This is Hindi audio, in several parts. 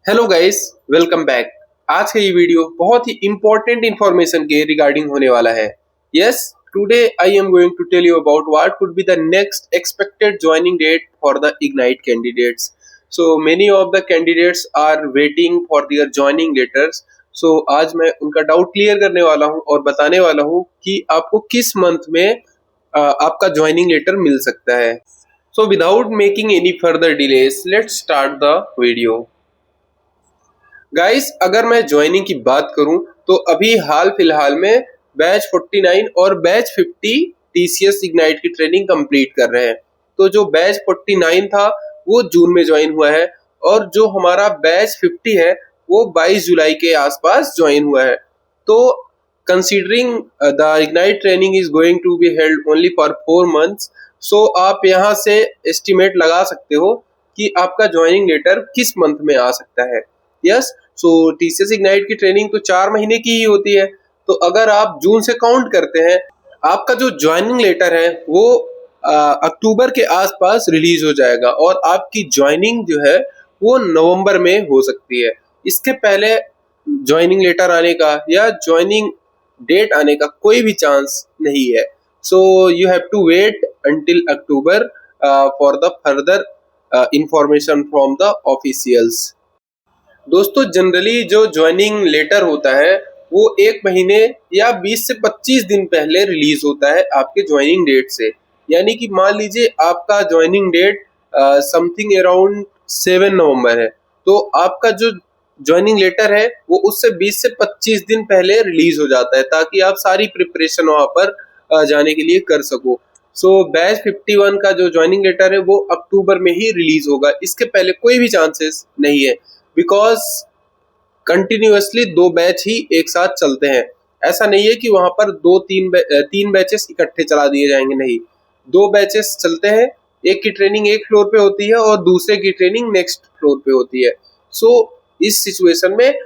Hello guys, welcome back. आज का ये वीडियो बहुत ही इंपॉर्टेंट इंफॉर्मेशन के रिगार्डिंग होने वाला है। Yes, today I am going to tell you about what could be the next expected joining date for the Ignite candidates. So many of the candidates are waiting for their joining letters. So आज मैं उनका डाउट क्लियर करने वाला हूँ और बताने वाला हूँ कि आपको किस मंथ में आपका ज्वाइनिंग लेटर मिल सकता है। So without making any further delays, let's start the video. Guys, अगर मैं ज्वाइनिंग की बात करूं तो अभी हाल फिलहाल में बैच 49 और बैच 50 टीसीएस इग्नाइट की ट्रेनिंग कंप्लीट कर रहे हैं। तो जो बैच 49 था वो जून में ज्वाइन हुआ है और जो हमारा बैच 50 है वो 22 जुलाई के आसपास ज्वाइन हुआ है। तो considering the Ignite training is going to be held only for 4 months, so आप यहाँ से एस्टिमेट लगा सकते हो कि आपका ज्वाइनिंग लेटर किस मंथ में आ सकता है। यस, सो टीसीएस इग्नाइट की ट्रेनिंग तो 4 महीने की ही होती है। तो अगर आप जून से काउंट करते हैं, आपका जो ज्वाइनिंग लेटर है वो अक्टूबर के आसपास रिलीज हो जाएगा और आपकी ज्वाइनिंग जो है वो नवंबर में हो सकती है। इसके पहले ज्वाइनिंग लेटर आने का या ज्वाइनिंग डेट आने का कोई भी चांस नहीं है। So you have to wait until October for the further information from the officials. दोस्तों, जनरली जो ज्वाइनिंग लेटर होता है वो 1 महीने या 20 से 25 दिन पहले रिलीज होता है आपके ज्वाइनिंग डेट से। यानी कि मान लीजिए आपका ज्वाइनिंग डेट समथिंग अराउंड 7 नवंबर है, तो आपका जो ज्वाइनिंग लेटर है वो उससे 20 से 25 दिन पहले रिलीज हो जाता है ताकि आप सारी प्रिपरेशन वहां पर जाने के लिए कर सको। सो बैच 51 का जो ज्वाइनिंग लेटर है वो अक्टूबर में ही रिलीज होगा, इसके पहले कोई भी चांसेस नहीं है। बिकॉज कंटिन्यूअसली 2 बैच ही एक साथ चलते हैं। ऐसा नहीं है कि वहां पर तीन बैचेस इकट्ठे चला दिए जाएंगे, नहीं। 2 बैचेस चलते हैं, एक की ट्रेनिंग एक फ्लोर पे होती है और दूसरे की ट्रेनिंग नेक्स्ट फ्लोर पे होती है। सो इस सिचुएशन में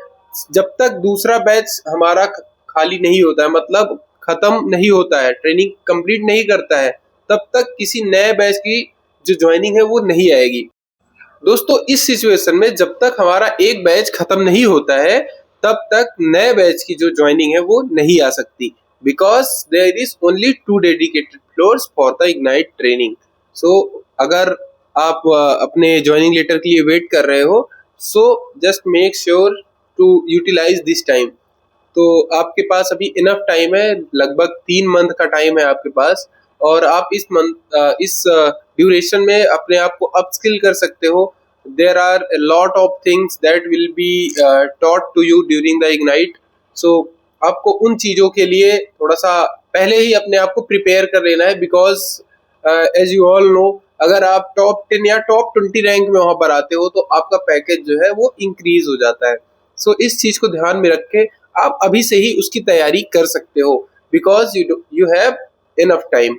जब तक दूसरा बैच हमारा खाली नहीं होता है, मतलब खत्म नहीं होता है, ट्रेनिंग कंप्लीट नहीं करता है, तब तक किसी नए बैच की जो ज्वाइनिंग है वो नहीं आएगी। दोस्तों, इस सिचुएशन में जब तक हमारा एक बैच खत्म नहीं होता है तब तक नए बैच की जो ज्वाइनिंग है वो नहीं आ सकती। Because there is only 2 dedicated floors for the Ignite training. So अगर आप अपने ज्वाइनिंग लेटर के लिए वेट कर रहे हो, so just make sure to utilise this time. तो आपके पास अभी इनफ टाइम है, लगभग 3 मंथ का टाइम है आपके पास। और आप इस ड्यूरेशन में अपने आप को अपस्किल कर सकते हो। There are a lot of things that will be taught to you during the ignite. So आपको उन चीजों के लिए थोड़ा सा पहले ही अपने आप को प्रिपेयर कर लेना है। Because as you all know, अगर आप टॉप 10 या टॉप 20 रैंक में वहां पर आते हो तो आपका पैकेज जो है वो इंक्रीज हो जाता है। सो इस चीज को ध्यान में रख के आप अभी से ही उसकी तैयारी कर सकते हो, because you have enough time.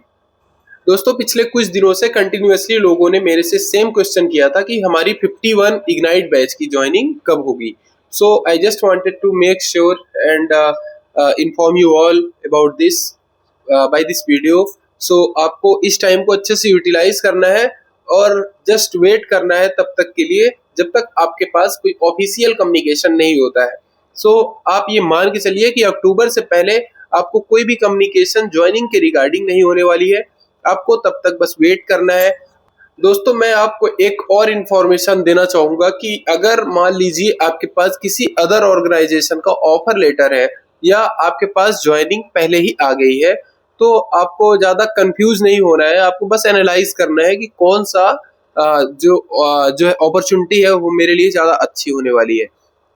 दोस्तों, पिछले कुछ दिनों से कंटिन्यूअसली लोगों ने मेरे से सेम क्वेश्चन किया था कि हमारी 51 इग्नाइट बैच की ज्वाइनिंग कब होगी। So I just wanted to make sure and inform you all about this by this video. So आपको इस टाइम को अच्छे से यूटिलाइज करना है और जस्ट वेट करना है तब तक के लिए जब तक आपके पास कोई ऑफिशियल कम्युनिकेशन नहीं होता है। सो आप ये मान के चलिए कि अक्टूबर से पहले आपको कोई भी कम्युनिकेशन ज्वाइनिंग के रिगार्डिंग नहीं होने वाली है। आपको तब तक बस वेट करना है। दोस्तों, मैं आपको एक और इन्फॉर्मेशन देना चाहूंगा कि अगर मान लीजिए आपके पास किसी अदर ऑर्गेनाइजेशन का ऑफर लेटर है या आपके पास ज्वाइनिंग पहले ही आ गई है, तो आपको ज्यादा कंफ्यूज नहीं होना है। आपको बस एनालाइज करना है कि कौन सा जो है अपॉर्चुनिटी है वो मेरे लिए ज्यादा अच्छी होने वाली है।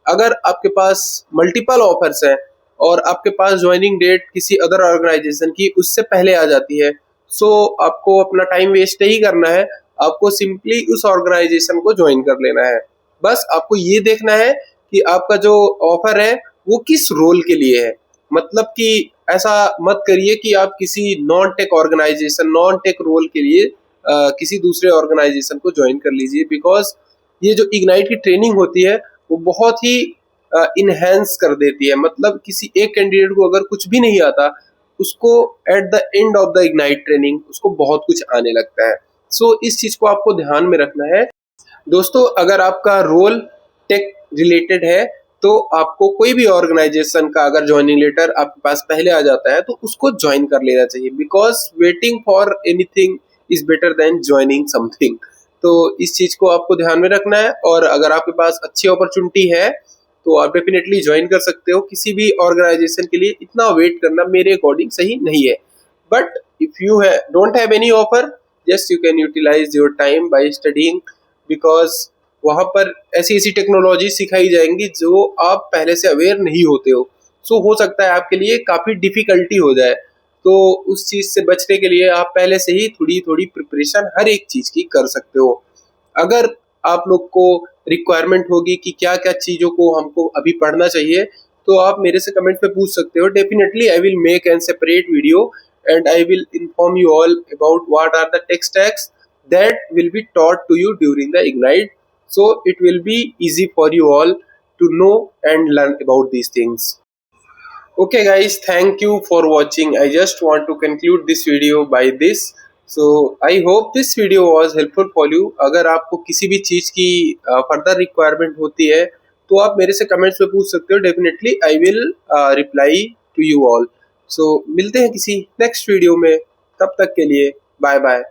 अगर आपके पास मल्टीपल ऑफर्स हैं और आपके पास ज्वाइनिंग डेट किसी अदर ऑर्गेनाइजेशन की उससे पहले आ जाती है, सो आपको अपना टाइम वेस्ट नहीं करना है। आपको सिंपली उस ऑर्गेनाइजेशन को ज्वाइन कर लेना है। बस आपको ये देखना है कि आपका जो ऑफर है वो किस रोल के लिए है। मतलब कि ऐसा मत करिए कि आप किसी non tech organisation, non tech role के लिए किसी दूसरे ऑर्गेनाइजेशन को ज्वाइन कर लीजिए। बिकॉज ये जो इग्नाइट की ट्रेनिंग होती है वो बहुत ही इनहेंस कर देती है। मतलब किसी एक कैंडिडेट को अगर कुछ भी नहीं आता, उसको at the end of the Ignite training उसको बहुत कुछ आने लगता है। सो इस चीज को आपको ध्यान में रखना है। दोस्तों, अगर आपका रोल टेक रिलेटेड है, तो आपको कोई भी ऑर्गेनाइजेशन का अगर ज्वाइनिंग लेटर आपके पास पहले आ जाता है तो उसको ज्वाइन कर लेना चाहिए, because waiting for anything is better than joining something. तो इस चीज को आपको ध्यान में रखना है, और अगर आपके पास अच्छी अपॉर्चुनिटी है तो आप डेफिनेटली ज्वाइन कर सकते हो। किसी भी ऑर्गेनाइजेशन के लिए इतना वेट करना मेरे अकॉर्डिंग सही नहीं है। But if you don't have any offer, just you can utilise your time by studying, because वहां पर ऐसी ऐसी टेक्नोलॉजी सिखाई जाएंगी जो आप पहले से अवेयर नहीं होते हो। सो हो सकता है आपके लिए काफी डिफिकल्टी हो जाए, तो उस चीज से बचने के लिए आप पहले से ही थोड़ी थोड़ी प्रिपरेशन हर एक चीज की कर सकते हो। अगर आप लोग को रिक्वायरमेंट होगी कि क्या क्या चीजों को हमको अभी पढ़ना चाहिए, तो आप मेरे से कमेंट पे पूछ सकते हो। Definitely I will make an separate video and I will inform you all about what are the tech stacks that will be taught to you during the Ignite. So it will be easy for you all to know and learn about these things. Okay guys, thank you for watching. I just want to conclude this video by this. So I hope this video was helpful for you. अगर आपको किसी भी चीज की फर्दर रिक्वायरमेंट होती है तो आप मेरे से कमेंट्स में पूछ सकते हो। Definitely I will reply to you all. So मिलते हैं किसी नेक्स्ट वीडियो में, तब तक के लिए बाय बाय।